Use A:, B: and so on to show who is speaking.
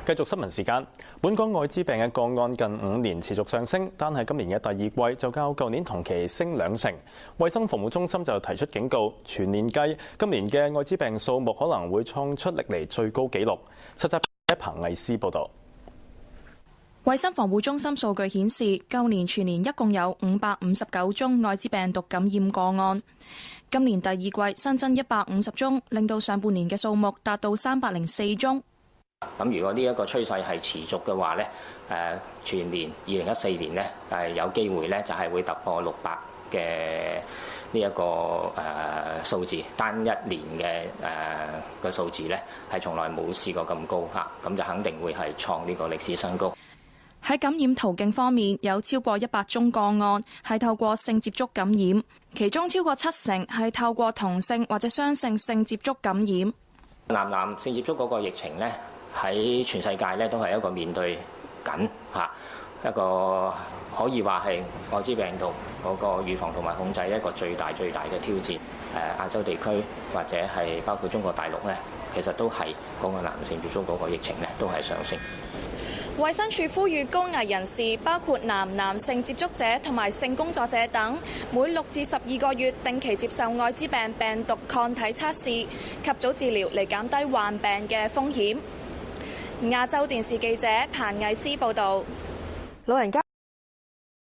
A: 繼續新聞時間，本港愛滋病嘅個案近5年持續上升，但係今年嘅第二季就較舊年同期升2成。衛生防護中心就提出警告，全年計今年嘅愛滋病數目可能會創出歷嚟最高紀錄。實習彭藝思報導。
B: 衛生防護中心數據顯示，舊年全年一共有559宗愛滋病毒感染個案，今年第二季新增150宗，令到上半年嘅數目達到304宗。
C: 咁如果呢一個趨勢係持續嘅話咧，全年2014年咧有機會咧就係會突破600嘅呢一個數字，單一年嘅個數字咧係從來冇試過咁高嚇，咁就肯定會係創呢個歷史新高。
B: 喺感染途徑方面，有超過100宗個案係透過性接觸感染，其中超過70%係透過同性或者雙性性接觸感染。
C: 男性接觸嗰個疫情咧，喺全世界咧都係一個面對緊一個可以話係愛滋病毒嗰個預防同埋控制一個最大嘅挑戰。亞洲地區或者係包括中國大陸咧，其實都係嗰個男性接觸嗰個疫情咧都係上升。
B: 衛生署呼籲高危人士，包括男性接觸者同埋性工作者等，每6至12個月定期接受愛滋病病毒抗體測試，及早治療嚟減低患病嘅風險。亞洲電視記者彭藝思報導。
D: 老人家